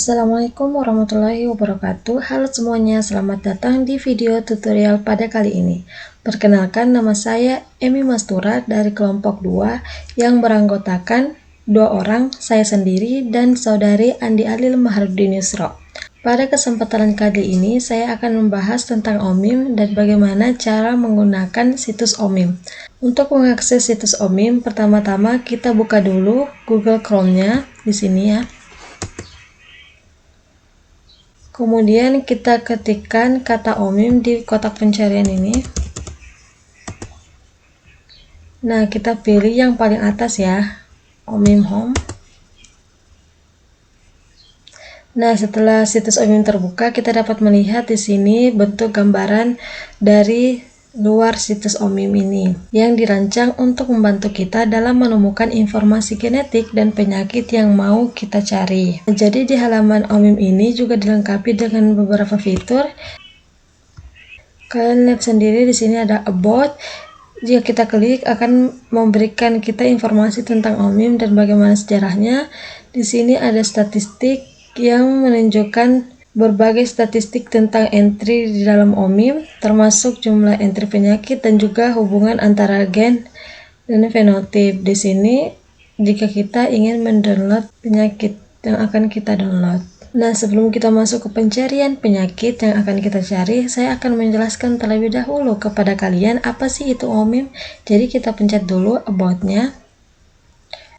Assalamualaikum warahmatullahi wabarakatuh. Halo semuanya, selamat datang di video tutorial pada kali ini. Perkenalkan, nama saya Emi Mastura dari kelompok 2 yang beranggotakan 2 orang, saya sendiri dan saudari Andi Alil Maharudin Yusro. Pada kesempatan kali ini, saya akan membahas tentang OMIM dan bagaimana cara menggunakan situs OMIM. Untuk mengakses situs OMIM, pertama-tama kita buka dulu Google Chrome-nya di sini ya. Kemudian kita ketikkan kata OMIM di kotak pencarian ini. Nah, kita pilih yang paling atas ya, OMIM Home. Nah, setelah situs OMIM terbuka, kita dapat melihat di sini bentuk gambaran dari luar situs OMIM ini yang dirancang untuk membantu kita dalam menemukan informasi genetik dan penyakit yang mau kita cari. Jadi di halaman OMIM ini juga dilengkapi dengan beberapa fitur. Kalian lihat sendiri di sini ada About. Jika kita klik akan memberikan kita informasi tentang OMIM dan bagaimana sejarahnya. Di sini ada statistik yang menunjukkan berbagai statistik tentang entry di dalam OMIM, termasuk jumlah entry penyakit dan juga hubungan antara gen dan fenotip. Di sini, jika kita ingin mendownload penyakit yang akan kita download. Nah, sebelum kita masuk ke pencarian penyakit yang akan kita cari, saya akan menjelaskan terlebih dahulu kepada kalian apa sih itu OMIM. Jadi kita pencet dulu About-nya.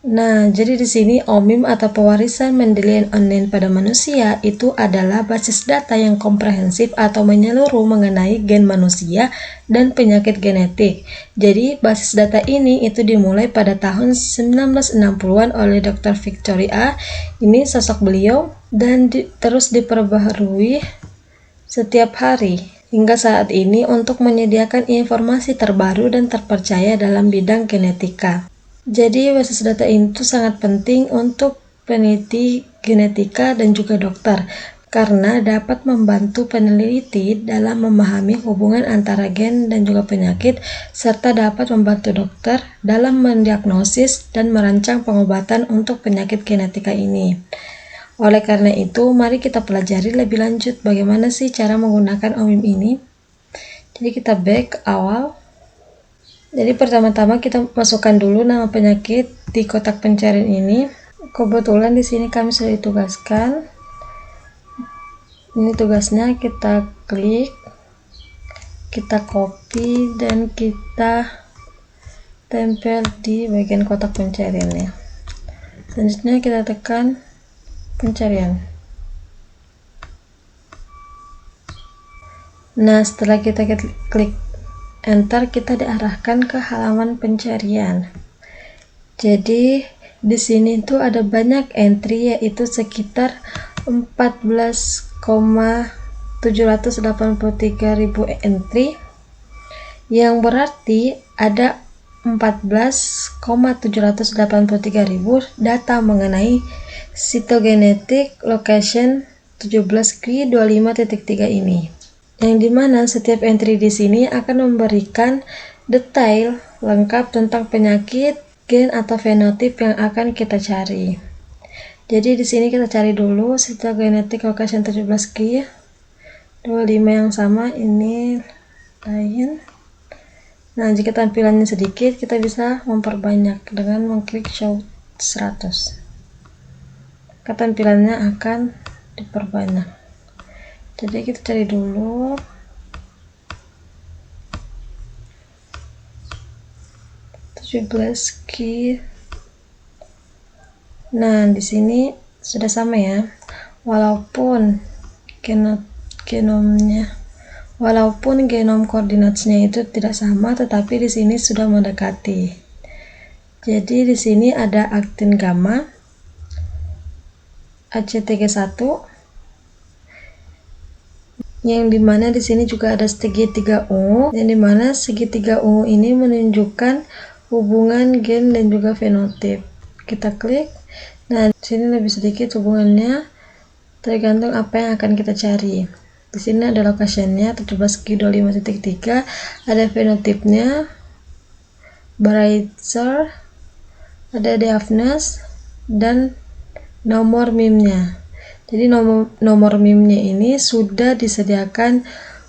Nah, jadi di sini OMIM atau pewarisan Mendelian online pada manusia itu adalah basis data yang komprehensif atau menyeluruh mengenai gen manusia dan penyakit genetik. Jadi, basis data ini itu dimulai pada tahun 1960-an oleh Dr. Victoria. Ini sosok beliau dan terus diperbaharui setiap hari hingga saat ini untuk menyediakan informasi terbaru dan terpercaya dalam bidang genetika. Jadi basis data itu sangat penting untuk peneliti genetika dan juga dokter karena dapat membantu peneliti dalam memahami hubungan antara gen dan juga penyakit serta dapat membantu dokter dalam mendiagnosis dan merancang pengobatan untuk penyakit genetika ini. Oleh karena itu, mari kita pelajari lebih lanjut bagaimana sih cara menggunakan OMIM ini. Jadi kita back ke awal. Jadi pertama-tama kita masukkan dulu nama penyakit di kotak pencarian ini. Kebetulan di sini kami sudah ditugaskan. Ini tugasnya, kita klik, kita copy dan kita tempel di bagian kotak pencariannya. Selanjutnya kita tekan pencarian. Nah, setelah kita klik Enter, kita diarahkan ke halaman pencarian. Jadi di sini tuh ada banyak entry, yaitu sekitar 14,783.000 entry, yang berarti ada 14,783.000 data mengenai sitogenetik location 17q25.3 ini. Yang dimana setiap entry di sini akan memberikan detail lengkap tentang penyakit, gen atau fenotip yang akan kita cari. Jadi di sini kita cari dulu cytogenetic location 17q 25 yang sama, ini lain. Nah, jika tampilannya sedikit, kita bisa memperbanyak dengan mengklik show 100. Tampilannya akan diperbanyak. Jadi kita cari dulu key. Nah, di sini sudah sama ya. Walaupun genom koordinatnya itu tidak sama, tetapi di sini sudah mendekati. Jadi di sini ada aktin gamma, ACTG1, yang dimana di sini juga ada segitiga ungu, yang dimana segitiga ungu ini menunjukkan hubungan gen dan juga fenotip. Kita klik. Nah, di sini lebih sedikit hubungannya, tergantung apa yang akan kita cari. Di sini ada location-nya 17q25.3, ada fenotipnya, Barreitzer, ada Deafness, dan nomor MIM-nya. Jadi nomor MIM-nya ini sudah disediakan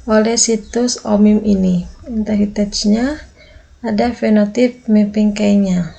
oleh situs OMIM ini. IntelliText-nya ada phenotype mapping key-nya.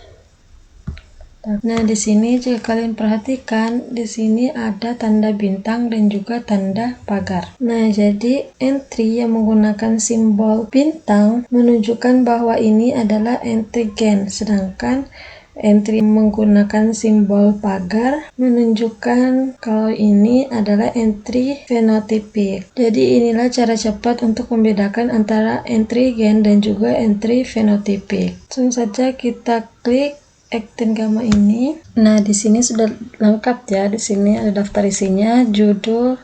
Nah, di sini jika kalian perhatikan, di sini ada tanda bintang dan juga tanda pagar. Nah, jadi entry yang menggunakan simbol bintang menunjukkan bahwa ini adalah entry gen, sedangkan entry menggunakan simbol pagar menunjukkan kalau ini adalah entry phenotypic. Jadi inilah cara cepat untuk membedakan antara entry gen dan juga entry phenotypic. Langsung saja kita klik Actin Gamma ini. Nah, di sini sudah lengkap ya. Di sini ada daftar isinya, judul,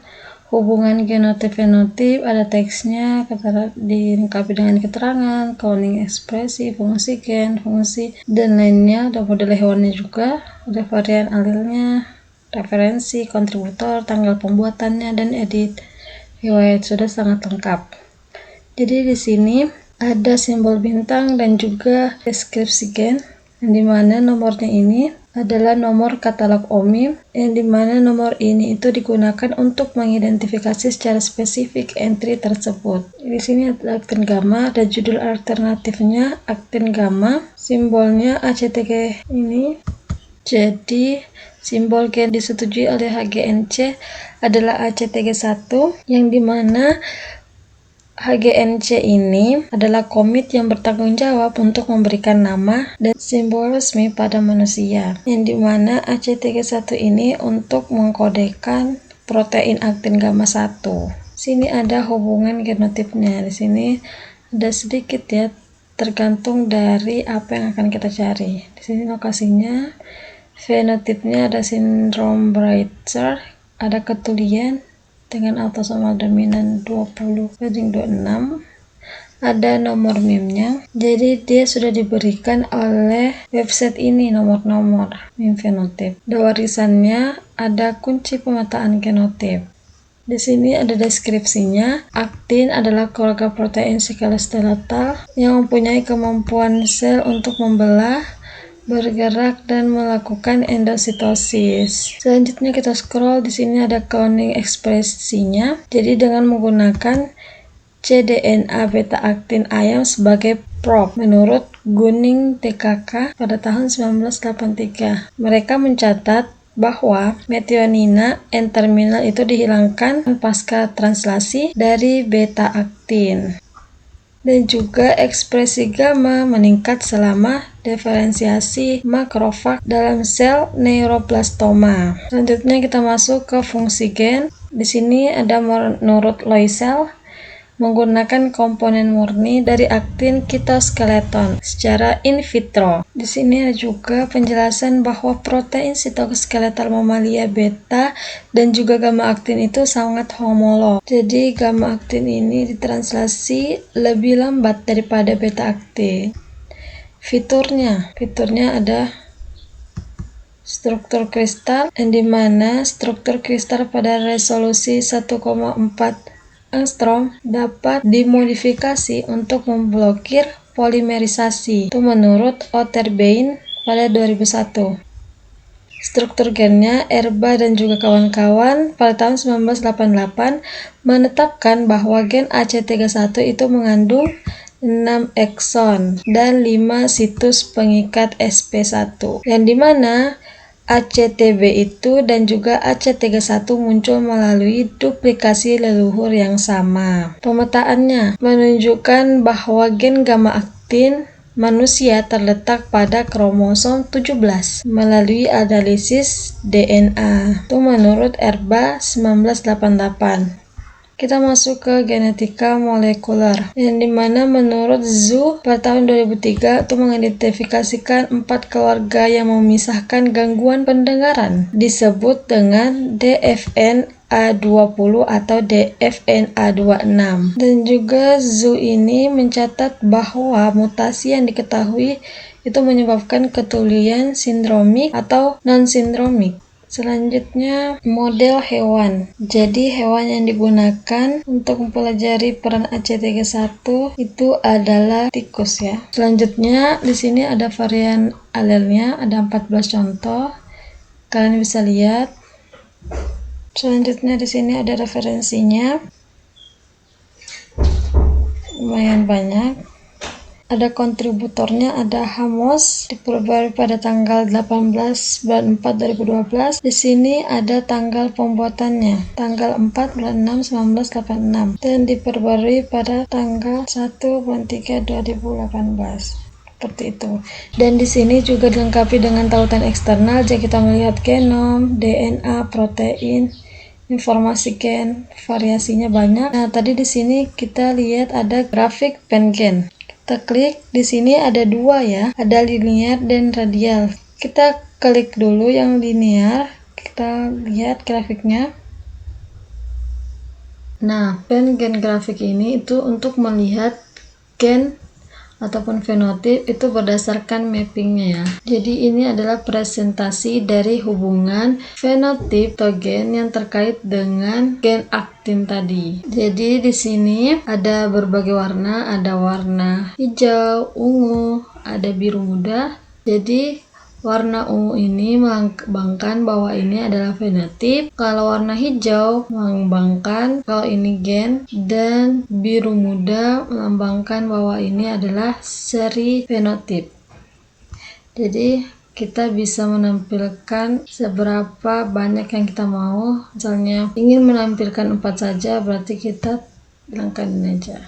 hubungan genotip fenotip, ada teksnya, dilengkapi dengan keterangan, cloning ekspresi, fungsi gen, fungsi dan lainnya. Ada model hewannya juga, ada varian alilnya, referensi, kontributor, tanggal pembuatannya, dan edit. Riwayat sudah sangat lengkap. Jadi di sini ada simbol bintang dan juga deskripsi gen, yang dimana nomornya ini adalah nomor katalog OMIM, yang dimana nomor ini itu digunakan untuk mengidentifikasi secara spesifik entry tersebut. Di sini ada Actin Gamma, ada judul alternatifnya Actin Gamma, simbolnya ACTG ini. Jadi simbol gen disetujui oleh HGNC adalah ACTG1, yang dimana HGNC ini adalah komit yang bertanggung jawab untuk memberikan nama dan simbol resmi pada manusia, yang dimana ACTG1 ini untuk mengkodekan protein aktin gamma 1. Sini ada hubungan genotipnya. Di sini ada sedikit ya, tergantung dari apa yang akan kita cari. Di sini lokasinya, fenotipnya ada sindrom Breitzer, ada ketulian dengan autosomal dominan 20/26, ada nomor MIM-nya. Jadi dia sudah diberikan oleh website ini nomor-nomor MIM fenotip. Di warisannya ada kunci pemetaan genotip. Di sini ada deskripsinya. Aktin adalah keluarga protein skeletal yang mempunyai kemampuan sel untuk membelah, bergerak dan melakukan endositosis. Selanjutnya kita scroll, di sini ada cloning ekspresinya. Jadi dengan menggunakan cDNA beta aktin ayam sebagai prop menurut Gunning DKK pada tahun 1983. Mereka mencatat bahwa metionina N-terminal itu dihilangkan pasca translasi dari beta aktin. Dan juga ekspresi gamma meningkat selama diferensiasi makrofag dalam sel neuroblastoma. Selanjutnya kita masuk ke fungsi gen. Di sini ada menurut Loisel menggunakan komponen murni dari aktin kitoskeleton secara in vitro. Di sini ada juga penjelasan bahwa protein sitoskeletal mamalia beta dan juga gamma aktin itu sangat homolog. Jadi gamma aktin ini ditranslasi lebih lambat daripada beta aktin. Fiturnya ada struktur kristal, yang dimana struktur kristal pada resolusi 1,4 angstrom dapat dimodifikasi untuk memblokir polimerisasi. Itu menurut Otterbein pada 2001. Struktur gennya, Erba dan juga kawan-kawan pada tahun 1988 menetapkan bahwa gen ACTG1 itu mengandung 6 ekson dan 5 situs pengikat SP1, yang dimana ACTB itu dan juga ACTG1 muncul melalui duplikasi leluhur yang sama. Pemetaannya menunjukkan bahwa gen gamma aktin manusia terletak pada kromosom 17 melalui analisis DNA. Itu menurut Erba 1988. Kita masuk ke genetika molekuler, yang dimana menurut Zhu pada tahun 2003 itu mengidentifikasikan 4 keluarga yang memisahkan gangguan pendengaran disebut dengan DFNA20 atau DFNA26. Dan juga Zhu ini mencatat bahwa mutasi yang diketahui itu menyebabkan ketulian sindromik atau non-sindromik. Selanjutnya, model hewan. Jadi hewan yang digunakan untuk mempelajari peran ACTG1 itu adalah tikus ya. Selanjutnya, di sini ada varian alelnya, ada 14 contoh. Kalian bisa lihat. Selanjutnya di sini ada referensinya, lumayan banyak. Ada kontributornya, ada Hamos, diperbarui pada tanggal 18 bulan 4 2012. Di sini ada tanggal pembuatannya, tanggal 4 bulan 6 1986, dan diperbarui pada tanggal 1 bulan 3 2018. Seperti itu. Dan di sini juga dilengkapi dengan tautan eksternal jika kita melihat genom, DNA, protein, informasi gen, variasinya banyak. Nah, tadi di sini kita lihat ada grafik PenGen. Kita klik, di sini ada dua ya, ada linear dan radial. Kita klik dulu yang linear, kita lihat grafiknya. Nah, gen grafik ini itu untuk melihat gen ataupun fenotip itu berdasarkan mappingnya ya. Jadi ini adalah presentasi dari hubungan fenotip atau gen yang terkait dengan gen aktin tadi. Jadi di sini ada berbagai warna, ada warna hijau, ungu, ada biru muda. Jadi warna ungu ini melambangkan bahwa ini adalah fenotip, kalau warna hijau melambangkan kalau ini gen, dan biru muda melambangkan bahwa ini adalah seri fenotip. Jadi kita bisa menampilkan seberapa banyak yang kita mau. Misalnya ingin menampilkan 4 saja, berarti kita hilangkan ini aja.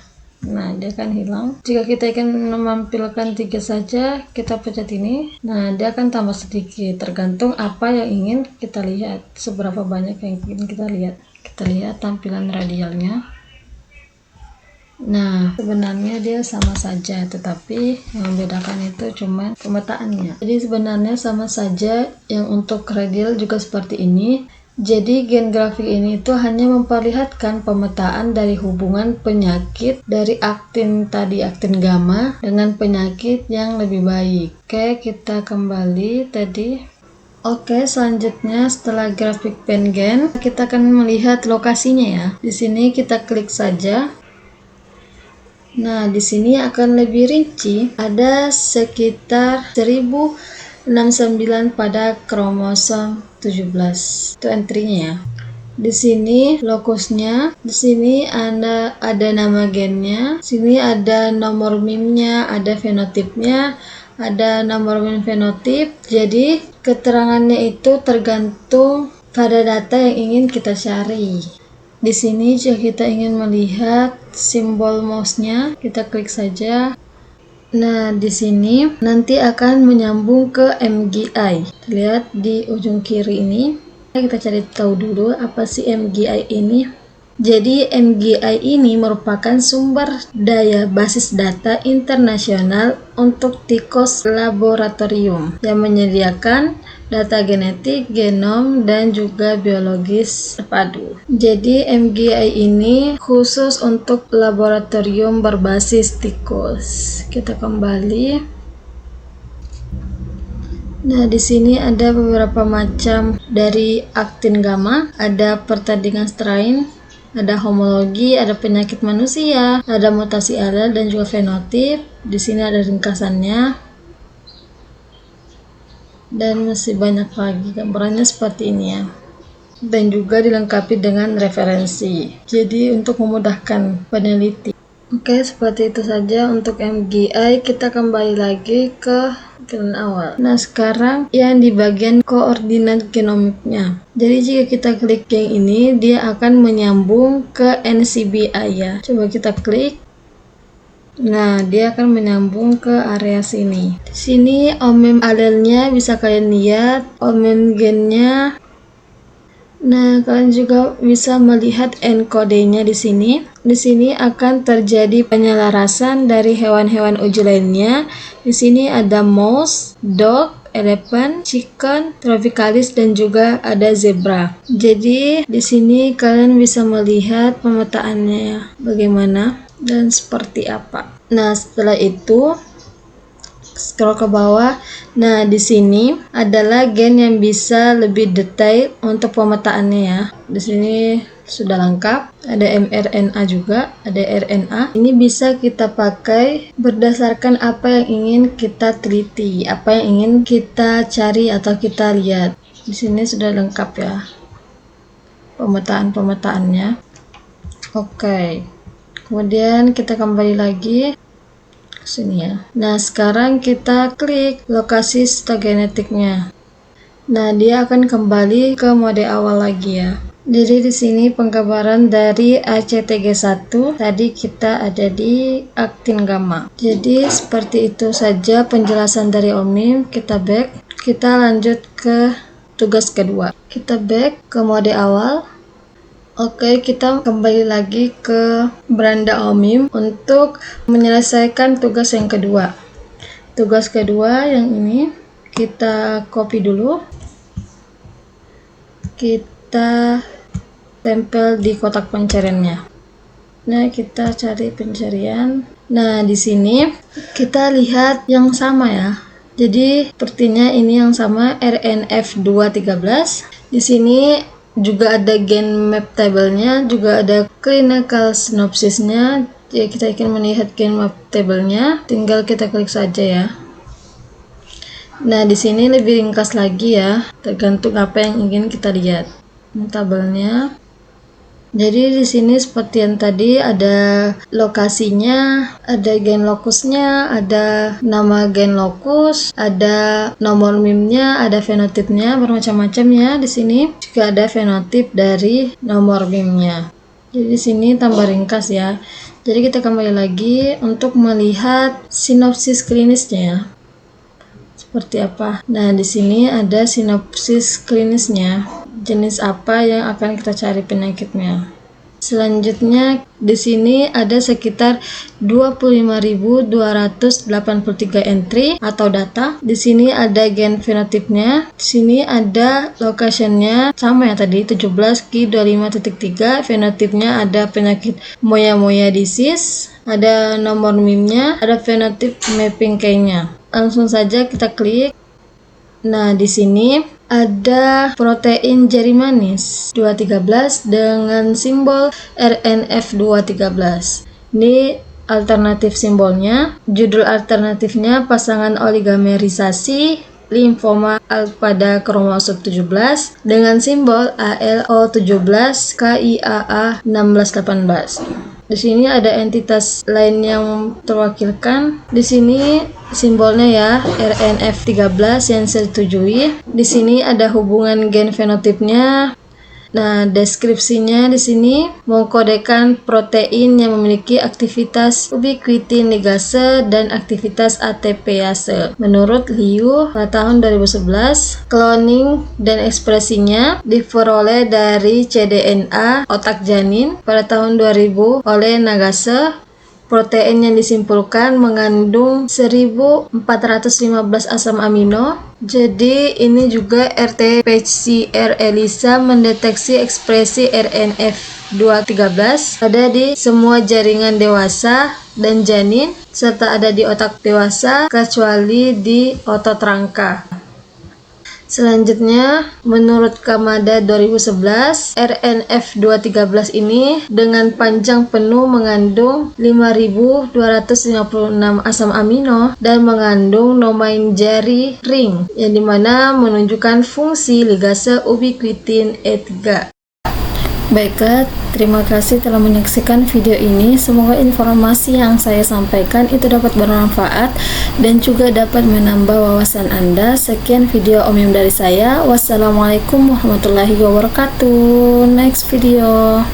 Nah, dia akan hilang. Jika kita ingin menampilkan 3 saja, kita pencet ini. Nah, dia akan tambah sedikit, tergantung apa yang ingin kita lihat, seberapa banyak yang ingin kita lihat. Kita lihat tampilan radialnya. Nah, sebenarnya dia sama saja, tetapi yang membedakan itu cuma pemetaannya. Jadi sebenarnya sama saja, yang untuk radial juga seperti ini. Jadi gen grafik ini itu hanya memperlihatkan pemetaan dari hubungan penyakit dari aktin tadi, aktin gamma, dengan penyakit yang lebih baik. Oke, kita kembali tadi. Oke, selanjutnya setelah grafik PenGen, kita akan melihat lokasinya ya. Di sini kita klik saja. Nah, di sini akan lebih rinci. Ada sekitar 1069 pada kromosom 17. Itu entry-nya ya. Di sini lokusnya, di sini ada nama gennya, di sini ada nomor MIM-nya, ada fenotipnya, ada nomor MIM fenotip. Jadi keterangannya itu tergantung pada data yang ingin kita cari. Di sini jika kita ingin melihat simbol mouse-nya, kita klik saja. Nah, di sini nanti akan menyambung ke MGI. Lihat di ujung kiri ini. Kita cari tahu dulu apa sih MGI ini. Jadi MGI ini merupakan sumber daya basis data internasional untuk tikus laboratorium yang menyediakan data genetik, genom, dan juga biologis terpadu. Jadi MGI ini khusus untuk laboratorium berbasis tikus. Kita kembali. Nah, di sini ada beberapa macam dari aktin gamma, ada pertandingan strain, ada homologi, ada penyakit manusia, ada mutasi alel dan juga fenotip. Di sini ada ringkasannya. Dan masih banyak lagi, gambarannya seperti ini ya. Dan juga dilengkapi dengan referensi. Jadi untuk memudahkan peneliti. Oke, seperti itu saja untuk MGI. Kita kembali lagi ke awal. Nah, sekarang yang di bagian koordinat genomiknya. Jadi jika kita klik yang ini, dia akan menyambung ke NCBI ya. Coba kita klik. Nah, dia akan menyambung ke area sini. Di sini omem alelnya bisa kalian lihat, omem gennya. Nah, kalian juga bisa melihat encode-nya di sini. Di sini akan terjadi penyelarasan dari hewan-hewan uji lainnya. Di sini ada mouse, dog, elephant, chicken, tropicalis, dan juga ada zebra. Jadi di sini kalian bisa melihat pemetaannya bagaimana dan seperti apa. Nah, setelah itu scroll ke bawah. Nah, di sini adalah gen yang bisa lebih detail untuk pemetaannya ya. Di sini sudah lengkap, ada mRNA juga, ada RNA. Ini bisa kita pakai berdasarkan apa yang ingin kita teliti, apa yang ingin kita cari atau kita lihat. Di sini sudah lengkap ya. pemetaannya. Oke. Kemudian kita kembali lagi ke sini ya. Nah, sekarang kita klik lokasi cytogenetiknya. Nah, dia akan kembali ke mode awal lagi ya. Jadi di sini penggambaran dari ACTG1, tadi kita ada di aktin gamma. Jadi seperti itu saja penjelasan dari OMIM. Kita back, kita lanjut ke tugas kedua. Kita back ke mode awal. Oke, kita kembali lagi ke beranda OMIM untuk menyelesaikan tugas yang kedua. Tugas kedua yang ini kita copy dulu. Kita tempel di kotak pencariannya. Nah, kita cari pencarian. Nah, di sini kita lihat yang sama ya. Jadi, sepertinya ini yang sama, RNF213. Di sini juga ada gen map table-nya, juga ada clinical synopsis-nya. Jadi, kita ingin melihat gen map table-nya, tinggal kita klik saja ya. Nah, di sini lebih ringkas lagi ya, tergantung apa yang ingin kita lihat. Ini tabelnya. Jadi di sini seperti yang tadi ada lokasinya, ada gen lokusnya, ada nama gen lokus, ada nomor MIM-nya, ada fenotipnya, bermacam-macam ya. Di sini juga ada fenotip dari nomor MIM-nya. Jadi di sini tambah ringkas ya. Jadi kita kembali lagi untuk melihat sinopsis klinisnya. Seperti apa? Nah, di sini ada sinopsis klinisnya. Jenis apa yang akan kita cari penyakitnya. Selanjutnya di sini ada sekitar 25.283 entry atau data. Di sini ada gen fenotipnya. Di sini ada locationnya sama ya tadi 17Q25.3. Fenotipnya ada penyakit moya-moya disease. Ada nomor MIM-nya, ada fenotip mapping key-nya. Langsung saja kita klik. Nah, di sini ada protein jari manis 213 dengan simbol RNF213. Ini alternatif simbolnya. Judul alternatifnya pasangan oligomerisasi limfoma pada kromosom 17 dengan simbol ALO17 KIAA 1618. Di sini ada entitas lain yang terwakilkan. Di sini simbolnya ya RNF13 yang disetujui. Di sini ada hubungan gen fenotipnya. Nah, deskripsinya di sini mengkodekan protein yang memiliki aktivitas ubiquitin ligase dan aktivitas ATPase. Menurut Liu pada tahun 2011, cloning dan ekspresinya diperoleh dari cDNA otak janin pada tahun 2000 oleh Nagase. Protein yang disimpulkan mengandung 1415 asam amino. Jadi ini juga RT-PCR ELISA mendeteksi ekspresi RNF213 ada di semua jaringan dewasa dan janin serta ada di otak dewasa kecuali di otot rangka. Selanjutnya, menurut Kamada 2011, RNF213 ini dengan panjang penuh mengandung 5.256 asam amino dan mengandung domain jari ring, yang dimana menunjukkan fungsi ligase ubiquitin E3. Baiklah, terima kasih telah menyaksikan video ini. Semoga informasi yang saya sampaikan itu dapat bermanfaat dan juga dapat menambah wawasan Anda. Sekian video OMIM dari saya. Wassalamualaikum warahmatullahi wabarakatuh. Next video.